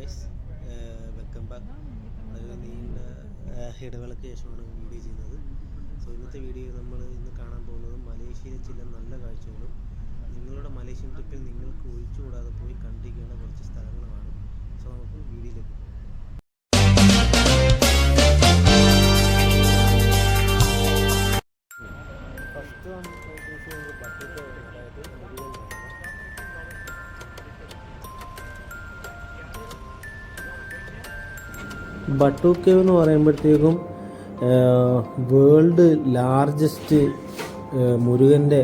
Guys, welcome back. ഒരു നീണ്ട ഇടവേളയ്ക്ക് ശേഷമാണ് വീഡിയോ ചെയ്യുന്നത്. സോ ഇന്നത്തെ വീഡിയോ നമ്മൾ ഇന്ന് കാണാൻ പോകുന്നത് മലേഷ്യയിലെ ചില നല്ല കാഴ്ചകളും നിങ്ങളുടെ മലേഷ്യൻ ട്രിപ്പിൽ നിങ്ങൾക്ക് ഒഴിച്ചുകൂടാതെ പോയി കണ്ടിരിക്കേണ്ട കുറച്ച് സ്ഥലങ്ങളുമാണ്. സോ നമുക്ക് വീഡിയോയിലേക്ക് പോകാം. ഫസ്റ്റ് ബട്ടൂക്ക് കേവ് എന്ന് പറയുമ്പോഴത്തേക്കും വേൾഡ് ലാർജസ്റ്റ് മുരുകൻ്റെ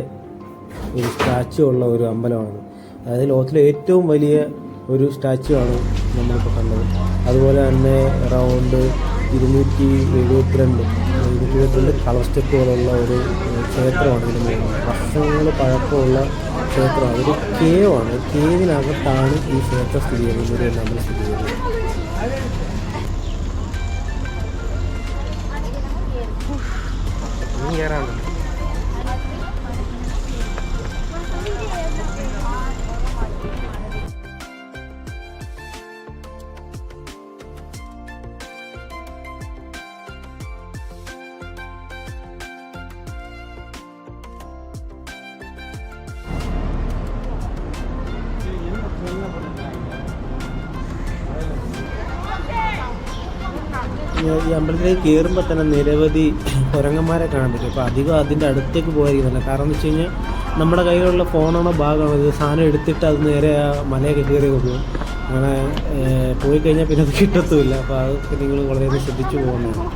ഒരു സ്റ്റാച്ചു ഉള്ള ഒരു അമ്പലമാണ്. അതായത് ലോകത്തിലെ ഏറ്റവും വലിയ ഒരു സ്റ്റാച്ചു ആണ് നമ്മളിപ്പോൾ കണ്ടത്. അതുപോലെ തന്നെ അറൗണ്ട് 272 കളർ സ്റ്റെപ്പുകളുള്ള ഒരു ക്ഷേത്രമാണ്. ഇതിന് വർഷങ്ങൾ പഴക്കമുള്ള ക്ഷേത്രമാണ്. ഒരു കേവാണ്. കേവിനകത്താണ് ഈ ക്ഷേത്രം സ്ഥിതി ചെയ്യുന്നത്, മുരുകൻ്റെ അമ്പലം സ്ഥിതി ചെയ്യുന്നത്. ഈ അമ്പലത്തിലേക്ക് കയറുമ്പോൾ തന്നെ നിരവധി കുരങ്ങന്മാരെ കാണാൻ പറ്റും. അപ്പോൾ അധികം അതിൻ്റെ അടുത്തേക്ക് പോയിരിക്കുന്നില്ല. കാരണം എന്ന് വെച്ച് കഴിഞ്ഞാൽ നമ്മുടെ കയ്യിലുള്ള ഫോണാണോ ഭാഗമാണോ ഇത് സാധനം എടുത്തിട്ട് അത് നേരെ ആ മലയൊക്കെ കയറി പോകും. അങ്ങനെ പോയി കഴിഞ്ഞാൽ പിന്നെ അത് കിട്ടത്തുമില്ല. അപ്പോൾ അതൊക്കെ നിങ്ങൾ വളരെയധികം ശ്രദ്ധിച്ചു പോകുന്നതാണ്.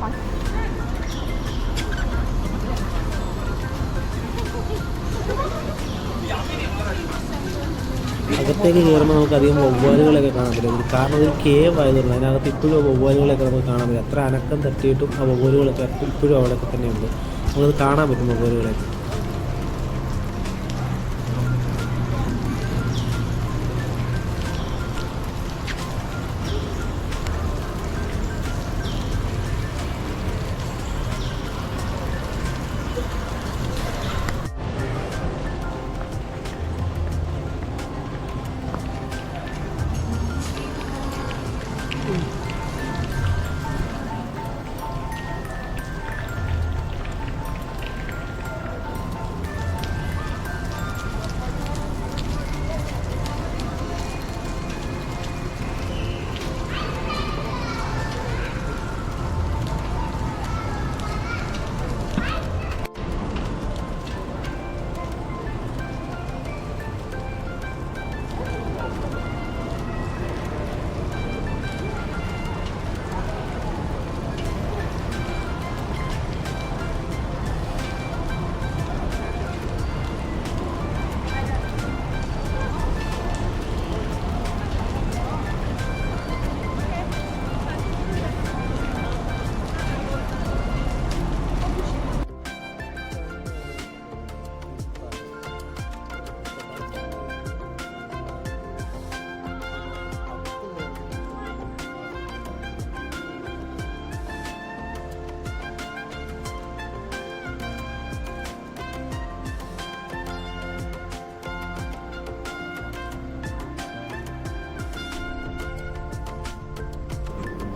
അകത്തേക്ക് കയറുമ്പോൾ നമുക്ക് അധികം വവ്വാലുകളൊക്കെ കാണാൻ പറ്റും. കാരണം ഒരു കേവ് ആയതുകൊണ്ട് അതിനകത്ത് ഇപ്പോഴും വവ്വാലുകളൊക്കെ നമുക്ക് കാണാൻ പറ്റും. എത്ര അനക്കം തട്ടിയിട്ടും ആ വവ്വാലുകളൊക്കെ ഇപ്പോഴും അവിടെയൊക്കെ തന്നെയുണ്ട്. നമുക്കത് കാണാൻ പറ്റും വവ്വാലുകളൊക്കെ.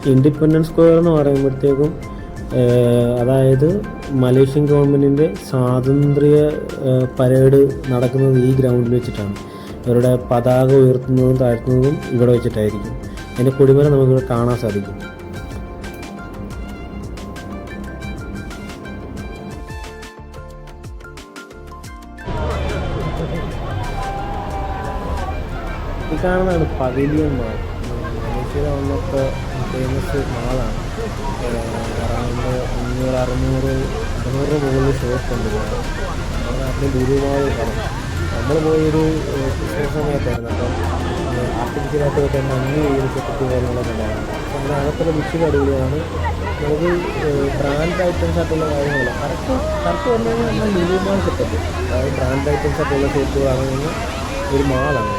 ഇൻഡിപെൻഡൻസ് സ്ക്വയർ എന്ന് പറയുമ്പോഴത്തേക്കും അതായത് മലേഷ്യൻ ഗവൺമെൻറ്റിൻ്റെ സ്വാതന്ത്ര്യ പരേഡ് നടക്കുന്നത് ഈ ഗ്രൗണ്ടിൽ വെച്ചിട്ടാണ്. ഇവരുടെ പതാക ഉയർത്തുന്നതും താഴ്ത്തുന്നതും ഇവിടെ വെച്ചിട്ടായിരിക്കും. അതിൻ്റെ കൊടിമരം നമുക്കിവിടെ കാണാൻ സാധിക്കും. ഈ കാണുന്നതാണ് പവിലിയൻ മാൾ. മലേഷ്യയിലെ ഒന്നൊക്കെ ഫേമസ് മാളാണ്. അറൗണ്ട് 500-600 മുകളിൽ ഷോപ്പ് ഉണ്ട്. നമ്മുടെ നാട്ടിൽ ഗുരുമാൾ കാണും. നമ്മൾ പോയൊരു ക്രിസ്മസ് സമയത്തായിരുന്നു. അപ്പം ആർട്ടിഫിഷ്യലായിട്ടൊക്കെ മഞ്ഞ് ചെയ്ത് സെറ്റ് കാര്യങ്ങളൊക്കെ ഉണ്ടായിരുന്നു. അപ്പം അതിനകത്തുള്ള വിഷു അടിപൊളിയാണ്. നമുക്ക് ബ്രാൻഡ് ഐറ്റംസ് ആയിട്ടുള്ള കാര്യങ്ങളല്ല. കറക്റ്റ് പറഞ്ഞു കഴിഞ്ഞാൽ നമ്മൾ ഗുരുമാൾ സെറ്റപ്പ്, അതായത് ബ്രാൻഡ് ഐറ്റംസ് ആയിട്ടുള്ള ഷോപ്പുകളാണെങ്കിൽ ഒരു മാളാണ്.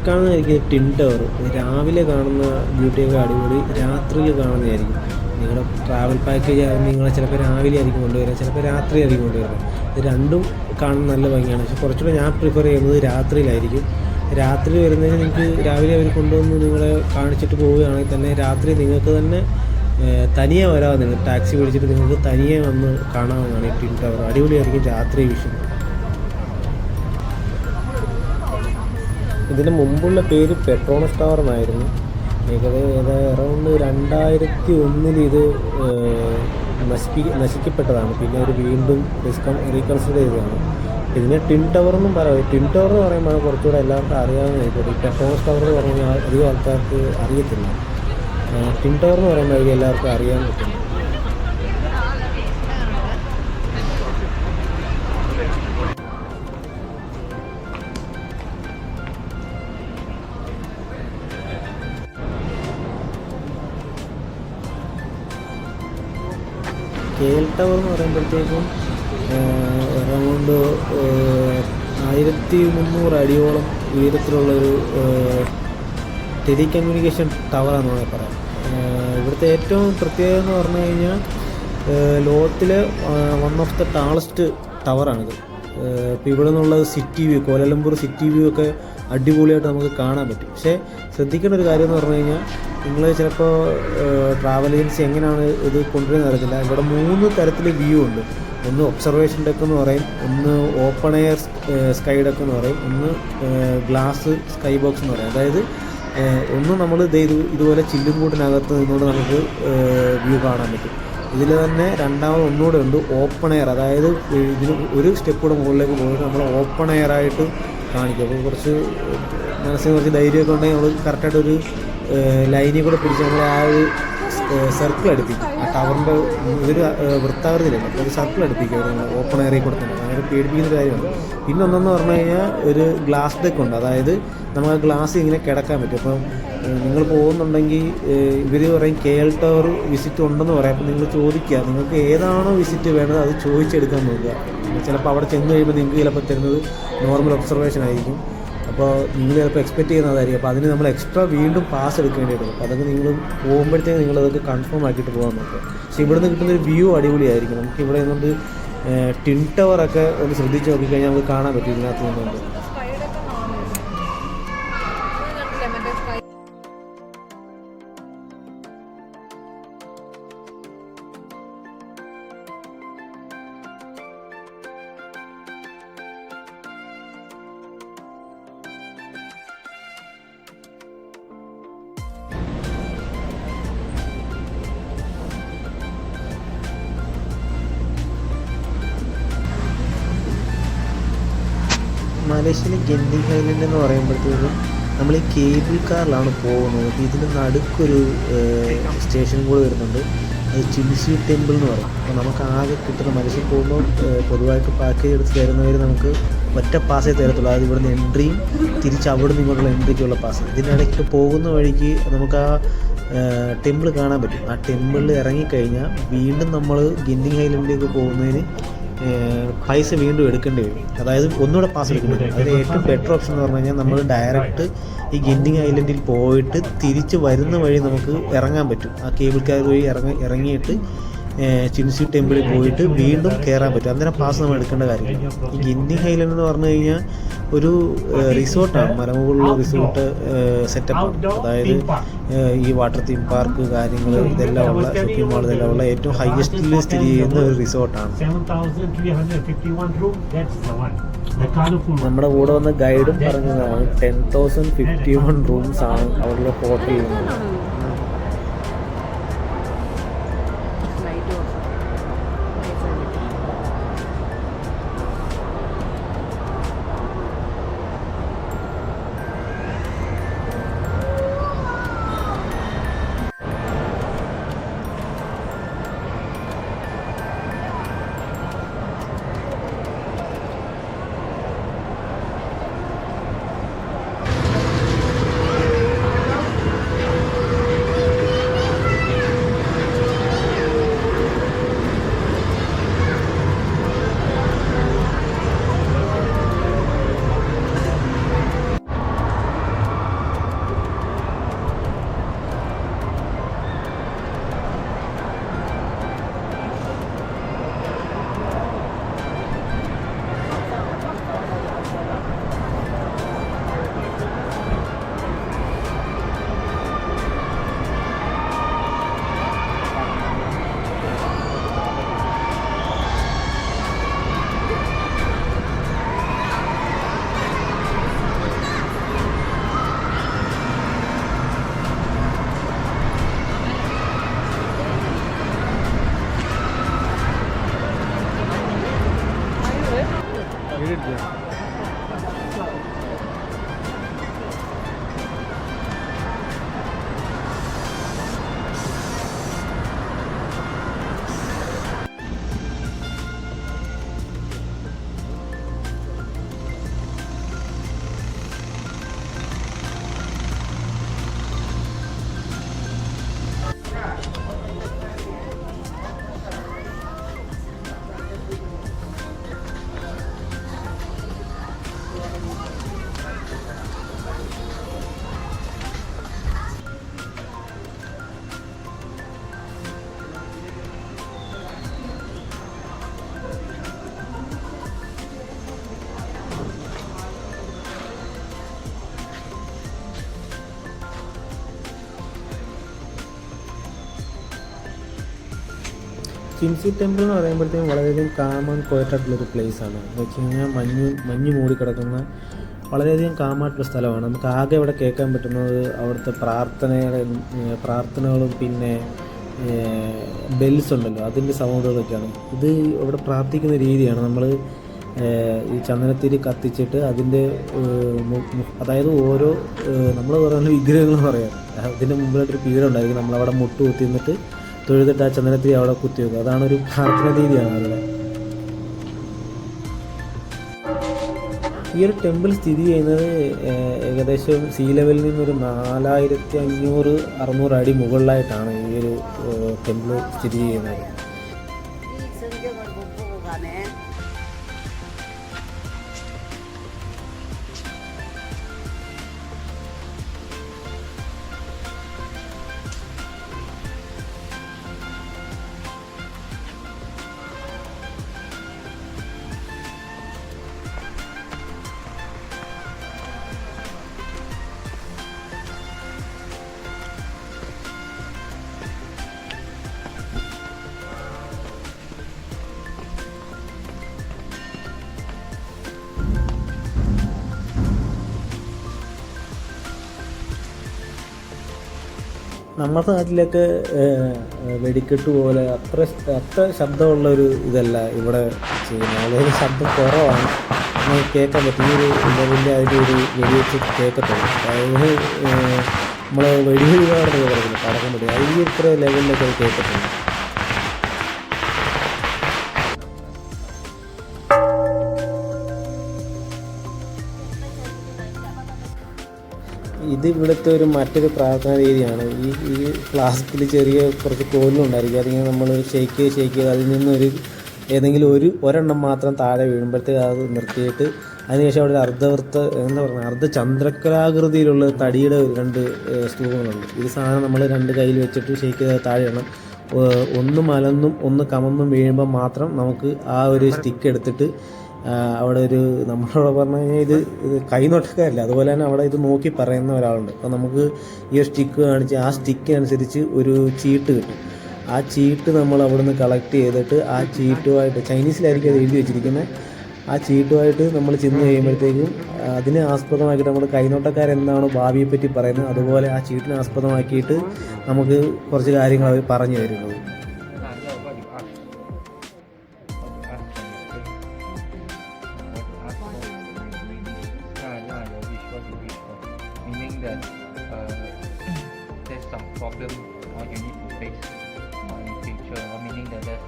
കാണുന്നതായിരിക്കും ടിൻ ടവർ. രാവിലെ കാണുന്ന ബ്യൂട്ടിയൊക്കെ അടിപൊളി, രാത്രിയിൽ കാണുന്നതായിരിക്കും. നിങ്ങളുടെ ട്രാവൽ പാക്കേജ് ആയിരുന്നു, നിങ്ങളെ ചിലപ്പോൾ രാവിലെ ആയിരിക്കും കൊണ്ടുവരിക, ചിലപ്പോൾ രാത്രി ആയിരിക്കും കൊണ്ടുവരുന്നത്. ഇത് രണ്ടും കാണാൻ നല്ല ഭംഗിയാണ്. പക്ഷേ കുറച്ചുകൂടെ ഞാൻ പ്രിഫർ ചെയ്യുന്നത് രാത്രിയിലായിരിക്കും. രാത്രി വരുന്നതിന് നിങ്ങൾക്ക് രാവിലെ അവർ കൊണ്ടുവന്ന് നിങ്ങളെ കാണിച്ചിട്ട് പോവുകയാണെങ്കിൽ തന്നെ രാത്രി നിങ്ങൾക്ക് തന്നെ തനിയെ വരാവുന്നതാണ്. ടാക്സി പിടിച്ചിട്ട് നിങ്ങൾക്ക് തനിയെ വന്ന് കാണാവുന്നതാണ് ഈ ടിൻ ടവർ. അടിപൊളിയായിരിക്കും രാത്രി വിഷൻ. ഇതിന് മുമ്പുള്ള പേര് പെട്രോണസ് ടവർ എന്നായിരുന്നു. അറൗണ്ട് 2001 ഇത് നശിക്കപ്പെട്ടതാണ്. പിന്നെ അവർ വീണ്ടും റീകൺസിഡർ ചെയ്തതാണ്. ഇതിനെ ടിൻ ടവർ എന്നും പറയാം. ടിൻ ടവർ എന്ന് പറയുമ്പോൾ കുറച്ചുകൂടെ എല്ലാവർക്കും അറിയാവുന്നതായിരിക്കും. ഈ പെട്രോണസ് ടവർ എന്ന് പറഞ്ഞാൽ അധികം ആൾക്കാർക്ക് അറിയത്തില്ല. ടിൻ ടവർ എന്ന് പറയുമ്പോൾ എല്ലാവർക്കും അറിയാൻ പറ്റും. KL ടവർ എന്ന് പറയുമ്പോഴത്തേക്കും അറൗണ്ട് 1300 അടിയോളം ഉയരത്തിലുള്ളൊരു ടെലി കമ്മ്യൂണിക്കേഷൻ ടവറാണെന്ന് വേണമെങ്കിൽ പറയാം. ഇവിടുത്തെ ഏറ്റവും പ്രത്യേകത എന്ന് പറഞ്ഞു കഴിഞ്ഞാൽ ലോകത്തിലെ വൺ ഓഫ് ദ ടാളസ്റ്റ് ടവറാണിത്. ഇപ്പോൾ ഇവിടെ നിന്നുള്ള city view, Kuala Lumpur city view ഒക്കെ അടിപൊളിയായിട്ട് നമുക്ക് കാണാൻ പറ്റും. പക്ഷേ ശ്രദ്ധിക്കേണ്ട ഒരു കാര്യം എന്ന് പറഞ്ഞു കഴിഞ്ഞാൽ, നിങ്ങൾ ചിലപ്പോൾ ട്രാവൽ ഏജൻസി എങ്ങനെയാണ് ഇത് കൊണ്ടുവരുന്നത് അറിയത്തില്ല. ഇവിടെ 3 തരത്തിൽ വ്യൂ ഉണ്ട്. ഒന്ന് ഒബ്സർവേഷൻ ഡെക്ക് എന്ന് പറയും, ഒന്ന് ഓപ്പൺ എയർ സ്കൈ ഡെക്ക് എന്ന് പറയും, ഒന്ന് ഗ്ലാസ് സ്കൈ ബോക്സ് എന്ന് പറയും. അതായത് ഒന്ന് നമ്മൾ ഇതുപോലെ ചില്ലും കൂട്ടിനകത്ത് നിന്നുകൊണ്ട് നമുക്ക് വ്യൂ കാണാൻ പറ്റും. ഇതിൽ തന്നെ രണ്ടാമത് ഒന്നുകൂടെ ഉണ്ട്, ഓപ്പൺ എയർ. അതായത് ഇതിന് ഒരു സ്റ്റെപ്പ് കൂടെ മുകളിലേക്ക് പോയിട്ട് നമ്മൾ ഓപ്പൺ എയർ ആയിട്ട് കാണിക്കും. അപ്പോൾ കുറച്ച് മനസ്സിന് കുറച്ച് ധൈര്യമൊക്കെ ഉണ്ടെങ്കിൽ നമ്മൾ കറക്റ്റായിട്ടൊരു ലൈനിൽ കൂടെ പിടിച്ച് നമ്മൾ ആ ഒരു സർക്കിൾ അടുപ്പിക്കും. ആ ടവറിൻ്റെ ഇതൊരു വൃത്താകൃതിയിലല്ല, അപ്പോൾ ഒരു സർക്കിൾ അടുപ്പിക്കും അവർ ഓപ്പൺ എയറിൽ കൂടെ തന്നെ. അങ്ങനെ പേടിപ്പിക്കുന്ന കാര്യമാണ്. പിന്നെ ഒന്നെന്ന് പറഞ്ഞു കഴിഞ്ഞാൽ ഒരു ഗ്ലാസ് ഡെക്ക് ഉണ്ട്. അതായത് നമുക്ക് ആ ഗ്ലാസ് ഇങ്ങനെ കിടക്കാൻ പറ്റും. അപ്പം നിങ്ങൾ പോകുന്നുണ്ടെങ്കിൽ ഇവർ പറയും KL ടവർ വിസിറ്റ് ഉണ്ടെന്ന് പറയാം. അപ്പോൾ നിങ്ങൾ ചോദിക്കുക, നിങ്ങൾക്ക് ഏതാണോ വിസിറ്റ് വേണ്ടത് അത് ചോദിച്ചെടുക്കാൻ നോക്കുക. ചിലപ്പോൾ അവിടെ ചെന്ന് കഴിയുമ്പോൾ നിങ്ങൾക്ക് ചിലപ്പോൾ തരുന്നത് നോർമൽ ഒബ്സർവേഷൻ ആയിരിക്കും. അപ്പോൾ നിങ്ങൾ ചിലപ്പോൾ എക്സ്പെക്റ്റ് ചെയ്യുന്നതായിരിക്കും. അപ്പോൾ അതിന് നമ്മൾ എക്സ്ട്രാ വീണ്ടും പാസ് എടുക്കേണ്ടി വരും. അപ്പോൾ അതൊക്കെ നിങ്ങൾ പോകുമ്പോഴത്തേക്ക് നിങ്ങളതൊക്കെ കൺഫേം ആക്കിയിട്ട് പോകാൻ നോക്കുക. പക്ഷേ ഇവിടെ നിന്ന് കിട്ടുന്നൊരു വ്യൂ അടിപൊളിയായിരിക്കും. നമുക്ക് ഇവിടെ നിന്നുകൊണ്ട് ടിൻ ടവറൊക്കെ ഒന്ന് ശ്രദ്ധിച്ച് നോക്കിക്കഴിഞ്ഞാൽ നമുക്ക് കാണാൻ പറ്റും ഇതിനകത്ത് നിന്നുകൊണ്ട്. മലേഷ്യയിലെ ഗെൻഡിങ് ഐലൻഡ് എന്ന് പറയുമ്പോഴത്തേക്കും നമ്മൾ ഈ കേബിൾ കാറിലാണ് പോകുന്നത്. അപ്പോൾ ഇതിന് നടുക്കൊരു സ്റ്റേഷൻ കൂടെ വരുന്നുണ്ട്. അത് ചിൻസി ടെമ്പിൾ എന്ന് പറയും. അപ്പോൾ നമുക്ക് ആകെ കിട്ടുന്ന മലേഷ്യയിൽ പോകുമ്പോൾ പൊതുവായിട്ട് പാക്കേജ് എടുത്ത് തരുന്നവർ നമുക്ക് ഒറ്റ പാസേ തരത്തുള്ളൂ. അതായത് ഇവിടുന്ന് എൻട്രിയും തിരിച്ച് അവിടെ നിന്ന് ഇങ്ങോട്ടുള്ള എൻട്രിക്കുള്ള പാസ്. ഇതിനിടയ്ക്ക് പോകുന്ന വഴിക്ക് നമുക്ക് ആ ടെമ്പിൾ കാണാൻ പറ്റും. ആ ടെമ്പിളിൽ ഇറങ്ങിക്കഴിഞ്ഞാൽ വീണ്ടും നമ്മൾ ഗെൻഡിങ് ഐലൻഡിലേക്ക് പോകുന്നതിന് പൈസ വീണ്ടും എടുക്കേണ്ടി വരും. അതായത് ഒന്നുകൂടെ പാസ് എടുക്കേണ്ടി വരും. അതിൽ ഏറ്റവും ബെറ്റർ ഓപ്ഷൻ എന്ന് പറഞ്ഞു കഴിഞ്ഞാൽ നമ്മൾ ഡയറക്റ്റ് ഈ ഗെൻഡിങ് ഐലൻഡിൽ പോയിട്ട് തിരിച്ച് വരുന്ന വഴി നമുക്ക് ഇറങ്ങാൻ പറ്റും. ആ കേബിൾ കാർ വഴി ഇറങ്ങിയിട്ട് ചിൻസി ടെമ്പിളിൽ പോയിട്ട് വീണ്ടും കയറാൻ പറ്റും. അന്നേരം പാസ് നമ്മൾ എടുക്കേണ്ട കാര്യമില്ല. ഈ ഗെൻഡിങ് ഐലൻഡ് എന്ന് പറഞ്ഞു കഴിഞ്ഞാൽ ഒരു റിസോർട്ടാണ്, മലമുകളിലുള്ള റിസോർട്ട് സെറ്റപ്പാണ്. അതായത് ഈ വാട്ടർ തീം പാർക്ക് കാര്യങ്ങൾ ഇതെല്ലാം ഉള്ള, ഷോപ്പിംഗ് മാൾ ഇതെല്ലാം ഉള്ള ഏറ്റവും ഹയസ്റ്റിൽ സ്ഥിതി ചെയ്യുന്ന ഒരു റിസോർട്ടാണ്. നമ്മുടെ കൂടെ വന്ന ഗൈഡും പറഞ്ഞതാണ് 10,051 റൂംസ് ആണ് അവരുടെ ഹോട്ടലിൽ നിന്ന്. ചിൻസി ടെമ്പിൾ എന്ന് പറയുമ്പോഴത്തേക്കും വളരെയധികം കാം ആൻഡ് ക്വയറ്റ് ആയിട്ടുള്ളൊരു പ്ലേസാണ്. എന്ന് വെച്ച് കഴിഞ്ഞാൽ മഞ്ഞ് മൂടിക്കിടക്കുന്ന വളരെയധികം കാമായിട്ടുള്ള സ്ഥലമാണ്. നമുക്ക് ആകെ ഇവിടെ കേൾക്കാൻ പറ്റുന്നത് അവിടുത്തെ പ്രാർത്ഥനകളും പിന്നെ ബെൽസ് ഉണ്ടല്ലോ അതിൻ്റെ സൗണ്ടുകളൊക്കെയാണ്. ഇത് ഇവിടെ പ്രാർത്ഥിക്കുന്ന രീതിയാണ് നമ്മൾ ഈ ചന്ദനത്തിരി കത്തിച്ചിട്ട് അതിൻ്റെ അതായത് ഓരോ നമ്മൾ പറയുന്ന വിഗ്രഹങ്ങൾ പറയാം അതിൻ്റെ മുമ്പിലായിട്ടൊരു പീഠം ഉണ്ടായിരിക്കും. നമ്മളവിടെ മുട്ട് കുത്തി നിന്നിട്ട് തൊഴുതിട്ട് ആ ചന്ദനത്തിരി അവിടെ കുത്തി വെക്കുക. അതാണൊരു പ്രാർത്ഥന രീതിയാണ് അവിടെ. ഈ ഒരു ടെമ്പിൾ സ്ഥിതി ചെയ്യുന്നത് ഏകദേശം സീ ലെവലിൽ നിന്നൊരു 4500-600 അടി മുകളിലായിട്ടാണ് ഈ ഒരു ടെമ്പിൾ സ്ഥിതി ചെയ്യുന്നത്. നമ്മുടെ നാട്ടിലൊക്കെ വെടിക്കെട്ട് പോലെ അത്ര ശബ്ദമുള്ളൊരു ഇതല്ല ഇവിടെ ചെയ്യുന്നത്. വളരെ ശബ്ദം കുറവാണ്. നമുക്ക് കേൾക്കാൻ പറ്റും. ഈ ഒരു ലെവലിൻ്റെ അതിൻ്റെ ഒരു വെടിവെച്ച് കേൾക്കത്തുള്ളൂ. അതായത് നമ്മൾ വെടിവെടിപാടൊക്കെ പറയുന്നത് പടക്കം പറ്റും. അത് ഈ ഇത്ര ലെവലിലൊക്കെ അത് കേൾക്കത്തുള്ളൂ. ഇത് ഇവിടുത്തെ മറ്റൊരു പ്രാർത്ഥന രീതിയാണ്. ഈ ഫ്ലാസ്കിൽ ചെറിയ കുറച്ച് കോലുണ്ടായിരിക്കും. അതിങ്ങനെ നമ്മൾ ഷെയ്ക്ക് ചെയ്ത് അതിൽ നിന്നൊരു ഏതെങ്കിലും ഒരെണ്ണം മാത്രം താഴെ വീഴുമ്പോഴത്തേക്ക് അത് നിർത്തിയിട്ട് അതിനുശേഷം അവിടെ അർദ്ധചന്ദ്രക്കലാകൃതിയിലുള്ള തടിയുടെ 2 സ്തൂപങ്ങളുണ്ട്. ഇത് സാധനം നമ്മൾ 2 കയ്യിൽ വെച്ചിട്ട് ഷെയ്ക്ക് ചെയ്ത് താഴെ ഇടണം. ഒന്ന് മലന്നും ഒന്ന് കമന്നും വീഴുമ്പോൾ മാത്രം നമുക്ക് ആ ഒരു സ്റ്റിക്ക് എടുത്തിട്ട് അവിടെ നമ്മളവിടെ പറഞ്ഞു കഴിഞ്ഞാൽ ഇത് കൈനോട്ടക്കാരല്ല, അതുപോലെ തന്നെ അവിടെ ഇത് നോക്കി പറയുന്ന ഒരാളുണ്ട്. അപ്പോൾ നമുക്ക് ഈ ഒരു സ്റ്റിക്ക് കാണിച്ച് ആ സ്റ്റിക്കനുസരിച്ച് ഒരു ചീട്ട് കിട്ടും. ആ ചീട്ട് നമ്മൾ അവിടെ നിന്ന് കളക്ട് ചെയ്തിട്ട് ആ ചീട്ടുമായിട്ട് ചൈനീസിലായിരിക്കും അത് എഴുതി വെച്ചിരിക്കുന്നത്. ആ ചീട്ടുമായിട്ട് നമ്മൾ ചെന്ന് കഴിയുമ്പോഴത്തേക്കും അതിനെ ആസ്പദമാക്കിയിട്ട് നമ്മൾ കൈനോട്ടക്കാരെന്താണോ ഭാവിയെപ്പറ്റി പറയുന്നത് അതുപോലെ ആ ചീട്ടിനെ ആസ്പദമാക്കിയിട്ട് നമുക്ക് കുറച്ച് കാര്യങ്ങൾ അവർ പറഞ്ഞു തരുന്നത്. Problem or you need to face in future, or meaning that there's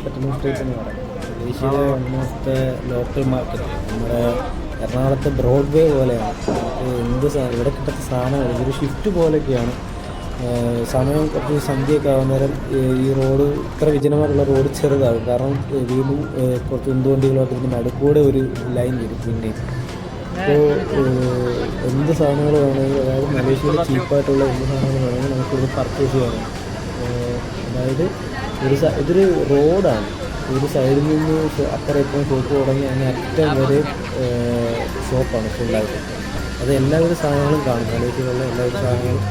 പെട്ടെന്ന് സ്ട്രീറ്റ് എന്ന് പറയും. ദേശീയ ഒന്നാമത്തെ ലോക്കൽ മാർക്കറ്റ് നമ്മുടെ എറണാകുളത്തെ ബ്രോഡ്വേ പോലെയാണ്. ഇവിടെ കിട്ടുന്ന സാധനങ്ങൾ ഇതൊരു ഷിഫ്റ്റ് പോലെയൊക്കെയാണ്. സമയം കുറച്ച് സന്ധ്യയൊക്കെ ആകുന്നേരം ഈ റോഡ് ഇത്ര വിജനമായിട്ടുള്ള റോഡ് ചെറുതാകും. കാരണം വീണ്ടും കുറച്ച് ഉന്തുവണ്ടികളായിട്ട് ഇതിൻ്റെ നടുക്കൂടെ ഒരു ലൈൻ വരും. പിന്നെ അപ്പോൾ എന്ത് സാധനങ്ങൾ വേണമെങ്കിലും, അതായത് മലേഷ്യയിൽ ചീപ്പായിട്ടുള്ള എന്ത് സാധനങ്ങൾ വേണമെങ്കിലും നമുക്കിത് പർച്ചേസ് ചെയ്യാം. അതായത് ഇതൊരു റോഡാണ്. ഒരു സൈഡിൽ നിന്ന് അപ്പുറം ഇപ്പുറം ഷോപ്പ് തുടങ്ങി അങ്ങനെ അറ്റം വരെ ഷോപ്പാണ് ഫുള്ളായിട്ട്. അത് എല്ലാവിധ സാധനങ്ങളും കാണും. മലേഷ്യയിലുള്ള എല്ലാവിധ സാധനങ്ങളും,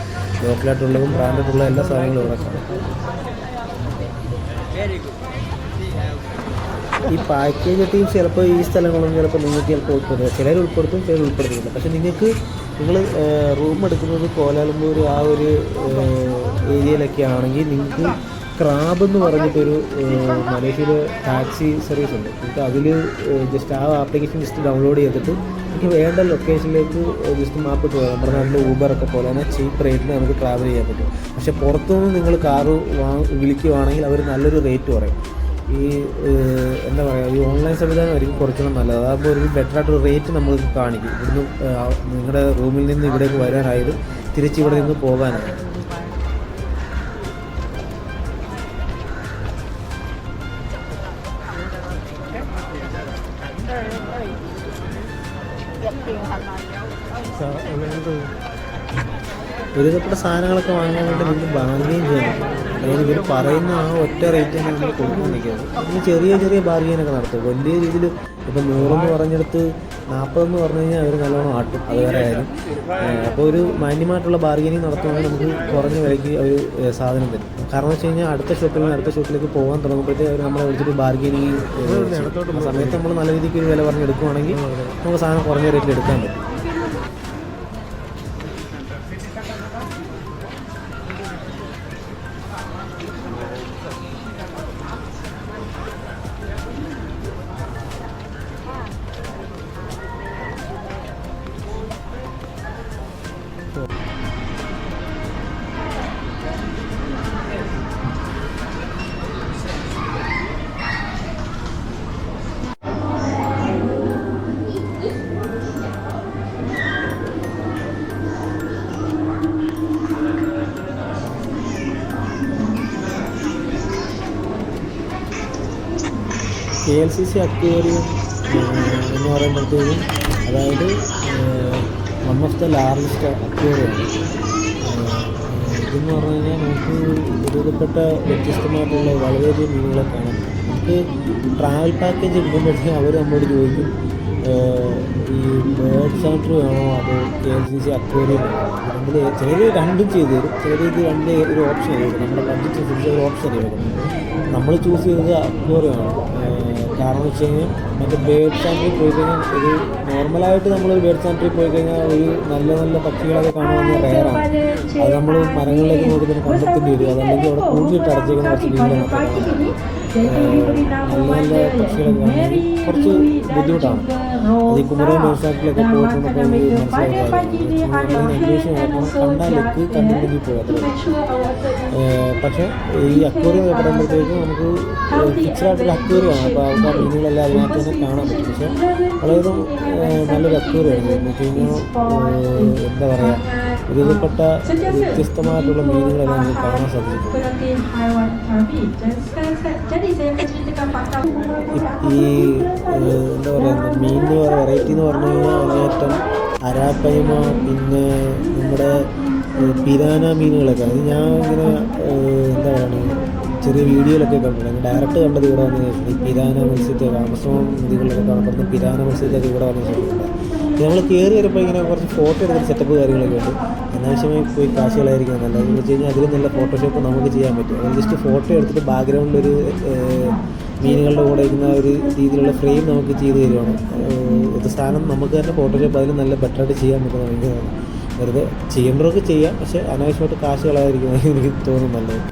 ലോക്കലായിട്ടുള്ളതും ബ്രാൻഡായിട്ടുള്ള എല്ലാ സാധനങ്ങളും ഇവിടെ കാണും. ഈ പാക്കേജ് ടീം ചിലപ്പോൾ ഈ സ്ഥലങ്ങളൊന്നും ചിലപ്പോൾ നിങ്ങൾക്ക് ചിലപ്പോൾ ഉൾപ്പെടുത്തുക, ചിലർ ഉൾപ്പെടുത്തും, ചിലർ ഉൾപ്പെടുത്തില്ല. പക്ഷേ നിങ്ങൾ റൂം എടുക്കുന്നത് കോലാലംപൂർ ആ ഒരു ഏരിയയിലൊക്കെ ആണെങ്കിൽ നിങ്ങൾക്ക് ക്രാബ് എന്ന് പറഞ്ഞിട്ടൊരു മലേഷ്യയിൽ ടാക്സി സർവീസ് ഉണ്ട്. നിങ്ങൾക്ക് അതിൽ ജസ്റ്റ് ആ ആപ്ലിക്കേഷൻ ജസ്റ്റ് ഡൗൺലോഡ് ചെയ്തിട്ട് എനിക്ക് വേണ്ട ലൊക്കേഷനിലേക്ക് ജസ്റ്റ് മാപ്പ് ഇട്ട് പോകാം. നമ്മുടെ നാട്ടിൽ ഊബറൊക്കെ പോലെ തന്നെ ചീപ്പ് റേറ്റിന് നമുക്ക് ട്രാവൽ ചെയ്യാൻ പറ്റും. പക്ഷേ പുറത്തുനിന്ന് നിങ്ങൾ കാറ് വിളിക്കുകയാണെങ്കിൽ അവർ നല്ലൊരു റേറ്റ് പറയും. ഈ എന്താ പറയുക, ഈ ഓൺലൈൻ സംവിധാനമായിരിക്കും കുറച്ചുകൂടെ നല്ലത്. അതാകുമ്പോൾ ഒരു ബെറ്ററായിട്ടൊരു റേറ്റ് നമ്മൾക്ക് കാണിക്കും. ഇവിടുന്ന് നിങ്ങളുടെ റൂമിൽ നിന്ന് ഇവിടേക്ക് വരാനായത് തിരിച്ച് ഇവിടെ നിന്ന് പോകാനായി. ഒരുവിധപ്പെട്ട സാധനങ്ങളൊക്കെ വാങ്ങാൻ വേണ്ടി നിങ്ങൾക്ക് ബാർഗെയിൻ ചെയ്യാൻ പറ്റും. അതായത് ഇവർ പറയുന്ന ആ ഒറ്റ റേറ്റ് തന്നെ നമ്മൾ കൊടുക്കാൻ നിൽക്കുന്നത്. അതിന് ചെറിയ ചെറിയ ബാർഗെയിനൊക്കെ നടത്തും. വലിയ രീതിയിൽ ഇപ്പം 100 പറഞ്ഞെടുത്ത് 40 എന്ന് പറഞ്ഞു കഴിഞ്ഞാൽ അവർ നല്ലോണം ആട്ടും. അത് വേറെ കാര്യം. അപ്പോൾ ഒരു മാന്യമായിട്ടുള്ള ബാർഗെയിനിങ് നടത്തുകയാണെങ്കിൽ നമുക്ക് കുറഞ്ഞ വിലയ്ക്ക് ഒരു സാധനം തരും. കാരണം വെച്ച് കഴിഞ്ഞാൽ അടുത്ത ഷോപ്പിലേക്ക് പോകാൻ തുടങ്ങുമ്പോഴത്തേക്ക് അവർ നമ്മളെ വിളിച്ചിട്ട് ബാർഗെയിനിങ് ആ സമയത്ത് നമ്മൾ നല്ല രീതിക്ക് ഒരു വില പറഞ്ഞെടുക്കുകയാണെങ്കിൽ നമുക്ക് സാധനം കുറഞ്ഞ റേറ്റിൽ എടുക്കാൻ പറ്റും. KLCC അക്വേറിയം എന്ന് പറയുമ്പോഴത്തേക്കും അതായത് വൺ ഓഫ് ദ ലാർജസ്റ്റ് അക്വേറിയമാണ്. ഇതെന്ന് പറഞ്ഞു കഴിഞ്ഞാൽ നമുക്ക് ഒരുവിധപ്പെട്ട വ്യത്യസ്തമായിട്ടുള്ള വളരെയധികം മീനുകളെ കാണാൻ പറ്റും. നമുക്ക് ട്രാവൽ പാക്കേജ് എടുക്കുമ്പോഴത്തേക്കും അവർ നമ്മളോട് ചോദിക്കും ഈ ബേർഡ് സാങ്ച്വറി വേണോ അതോ KLCC അക്വേറിയം വേണോ. ചിലർ രണ്ടും ചെയ്തു തരും, ചിലർ ഇത് രണ്ട് ഒരു ഓപ്ഷൻ ചെയ്തു തരും. നമ്മുടെ ബഡ്ജറ്റ് അനുസരിച്ച് ഒരു ഓപ്ഷൻ ചെയ്തു. നമ്മൾ ചൂസ് ചെയ്തത് അക്വേറിയമാണ്. കാരണം വെച്ച് കഴിഞ്ഞാൽ മറ്റേ ബേർഡ് സാങ്ച്വറി പോയി കഴിഞ്ഞാൽ ഒരു നോർമലായിട്ട് നമ്മളൊരു ബേർഡ് സാങ്ച്വറി പോയി കഴിഞ്ഞാൽ ഒരു നല്ല നല്ല പക്ഷികളൊക്കെ കാണുന്നത് റെയറാണ്. അത് നമ്മൾ മരങ്ങളിലേക്ക് നോക്കി തന്നെ കണ്ടെത്തേണ്ടി വരും. അതല്ലെങ്കിൽ അവിടെ കൂടുതലിട്ട് അടച്ചേക്കുന്ന കുറച്ച് മീനുകൾ മാത്രമേ നല്ല നല്ല പക്ഷികളൊക്കെ കാണാൻ കുറച്ച് ബുദ്ധിമുട്ടാണ്. അത് ഈ കുമരകം ബേർഡ് സാങ്ച്വറിയിലൊക്കെ പോയിട്ടുണ്ടെങ്കിൽ അന്വേഷിച്ച് നോക്കണം. കണ്ടാലേക്ക് കണ്ടിട്ടുണ്ടെങ്കിൽ പോയി അത്ര. പക്ഷേ ഈ അക്വേറിയം പറയുമ്പോഴത്തേക്കും നമുക്ക് ഫിക്സഡായിട്ടൊരു അക്വേറിയമാണ്. അപ്പോൾ ആൾക്കാർ മീനുകളെല്ലാം അതിനകത്ത് തന്നെ കാണാൻ പറ്റും. പക്ഷേ വളരെ നല്ലൊരു അക്വേറിയമാണ്. എന്ന് വെച്ച് കഴിഞ്ഞാൽ എന്താ പറയുക, ഒരുവിധപ്പെട്ട വ്യത്യസ്തമായിട്ടുള്ള മീനുകളെല്ലാം നമുക്ക് കാണാൻ സാധിക്കും. ഈ എന്താ പറയുക, മീനിന് വെറൈറ്റി എന്ന് പറഞ്ഞു കഴിഞ്ഞാൽ അങ്ങേറ്റം അരാപ്പയ്മ, പിന്നെ നമ്മുടെ പിരാന മീനുകളൊക്കെ. അത് ഞാൻ ഇങ്ങനെ എന്താ പറയുക ചെറിയ വീഡിയോയിലൊക്കെ കണ്ടിട്ടുണ്ട്. ഡയറക്റ്റ് കണ്ടത് ഇവിടെ വന്നതിന് ശേഷം ഈ പിരാന മത്സ്യത്തെ ആമസോൺ നദികളിലൊക്കെ കാണപ്പെടുന്ന പിരാന മത്സ്യത്തൊക്കെ ഇവിടെ വന്ന ശേഷമുണ്ട്. നമ്മൾ കയറി വരുമ്പോൾ ഇങ്ങനെ കുറച്ച് ഫോട്ടോ എടുക്കുന്ന സെറ്റപ്പ് കാര്യങ്ങളൊക്കെ ഉണ്ട്. അനാവശ്യമായി പോയി കാശുകളായിരിക്കും നല്ലത്. എന്ന് വെച്ച് കഴിഞ്ഞാൽ അതിൽ നല്ല ഫോട്ടോഷോപ്പ് നമുക്ക് ചെയ്യാൻ പറ്റും. അത് ജസ്റ്റ് ഫോട്ടോ എടുത്തിട്ട് ബാക്ക്ഗ്രൗണ്ടിലൊരു മീനുകളുടെ കൂടെ ഇരിക്കുന്ന ഒരു രീതിയിലുള്ള ഫ്രെയിം നമുക്ക് ചെയ്ത് തരുവാണ്. ഇത് സാധനം നമുക്ക് തന്നെ ഫോട്ടോഷോപ്പ് അതിൽ നല്ല ബെറ്ററായിട്ട് ചെയ്യാൻ പറ്റുന്ന ഭയങ്കരമാണ്. വെറുതെ ചെയ്യേണ്ടവർക്ക് ചെയ്യാം, പക്ഷേ അനാവശ്യമായിട്ട് കാശുകളായിരിക്കും എനിക്ക് തോന്നുന്നു നല്ലത്.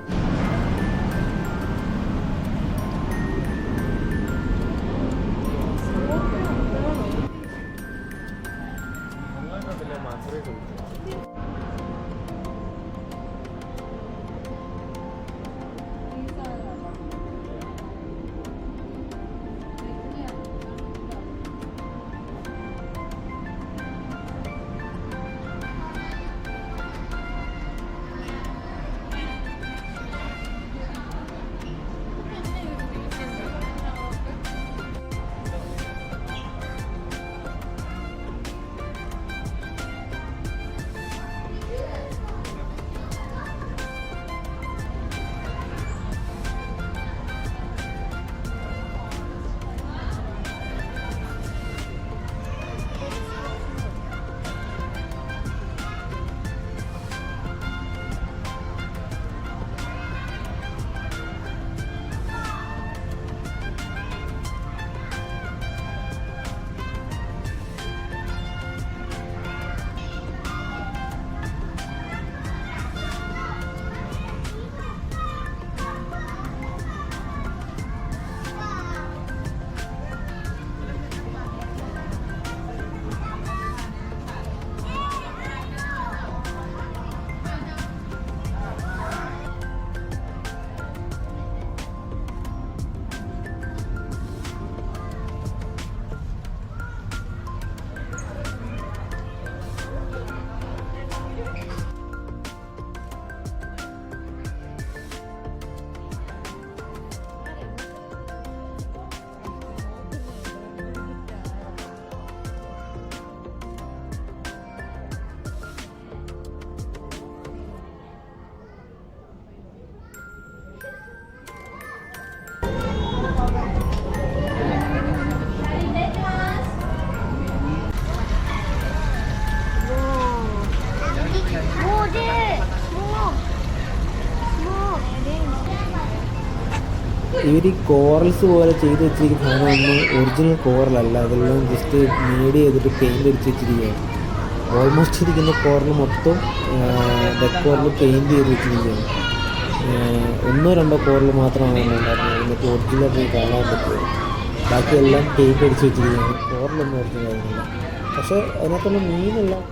ഇവർ ഈ കോറൽസ് പോലെ ചെയ്ത് വെച്ചിരിക്കുന്ന സാധനമൊന്നും ഒറിജിനൽ കോറലല്ല, അതെല്ലാം ജസ്റ്റ് മേഡ് ചെയ്തിട്ട് പെയിൻ്റ് അടിച്ച് വെച്ചിരിക്കുകയാണ്. ഓൾമോസ്റ്റ് ഇരിക്കുന്ന കോറൽ മൊത്തം ഡെക്കോറിൽ പെയിൻറ്റ് ചെയ്ത് വെച്ചിരിക്കുകയാണ്. ഒന്നോ രണ്ടോ കോറൽ മാത്രമാണ് ഉണ്ടായിരുന്നത്, എന്നിട്ട് ഒറിജിനലായിട്ട് കാണാൻ പറ്റുന്നത്. ബാക്കിയെല്ലാം പെയിൻറ്റ് അടിച്ച് വെച്ചിരിക്കുകയാണ്. കോറലൊന്നും ഒറിജിനൽ ആയിരുന്നില്ല. പക്ഷേ അതിനകത്തുള്ള മീനെല്ലാം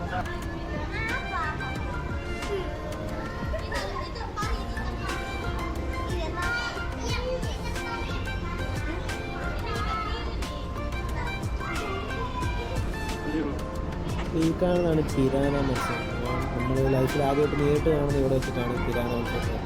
ഈ കാണുന്നതാണ് പിരാന മത്സ്യം. നമ്മൾ ലൈഫിൽ ആദ്യമായിട്ട് നേരിട്ട് കാണുന്നത് ഇവിടെ വെച്ചിട്ടാണ് പിരാന മത്സ്യം.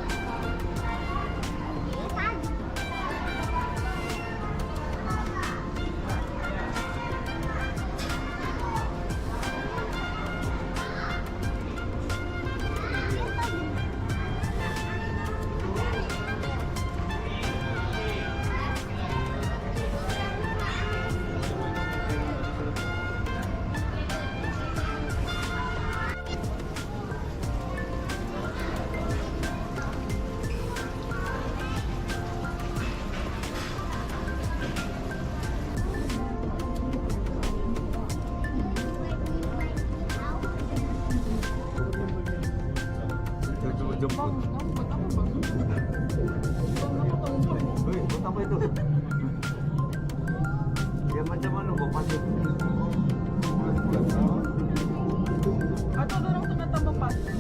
Dia macam mana buat pasir? Atau orang tengah tambah pasir.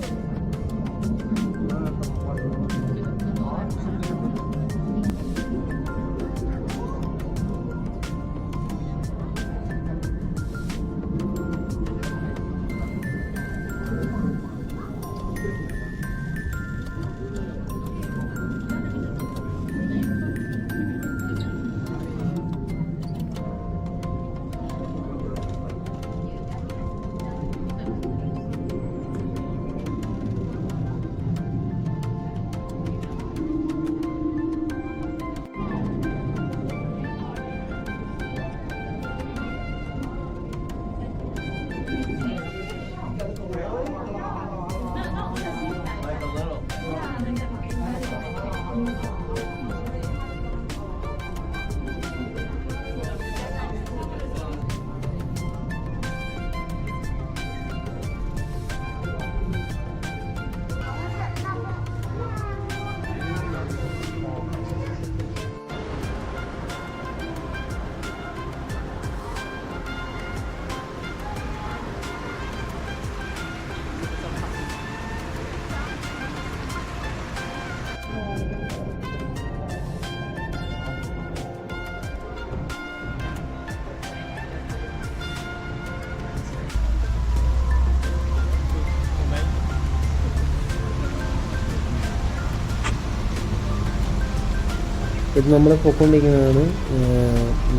ഇത് നമ്മൾ പോയിക്കൊണ്ടിരിക്കുന്നതാണ്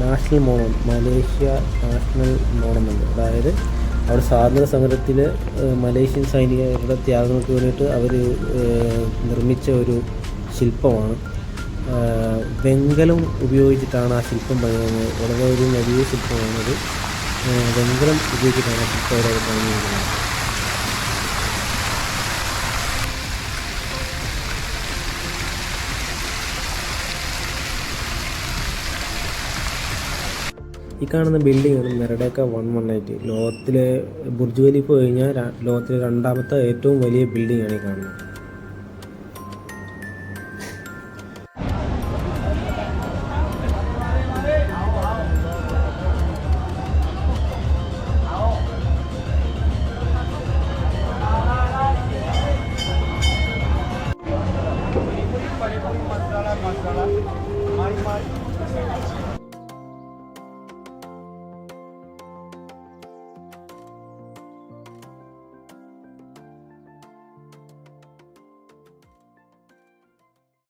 നാഷണൽ മോണം, മലേഷ്യ നാഷണൽ മോണമെന്ന്. അതായത് അവിടെ സ്വാതന്ത്ര്യ സമരത്തിൽ മലേഷ്യൻ സൈനികരുടെ ത്യാഗങ്ങൾക്ക് വേണ്ടിയിട്ട് അവർ നിർമ്മിച്ച ഒരു ശില്പമാണ്. വെങ്കലം ഉപയോഗിച്ചിട്ടാണ് ആ ശില്പം പണിയുന്നത്. വളരെ ഒരു വലിയ ശില്പമാണത്. വെങ്കലം ഉപയോഗിച്ചിട്ടാണ് ആ ശില്പം അവിടെ പണിഞ്ഞിരിക്കുന്നത്. ഈ കാണുന്ന ബിൽഡിങ്ങാണ് മെർഡേക്ക 118. ലോകത്തിലെ ബുർജ് ഖലീഫ കഴിഞ്ഞാൽ ലോകത്തിലെ രണ്ടാമത്തെ ഏറ്റവും വലിയ ബിൽഡിങ്ങാണ് ഈ കാണുന്നത്.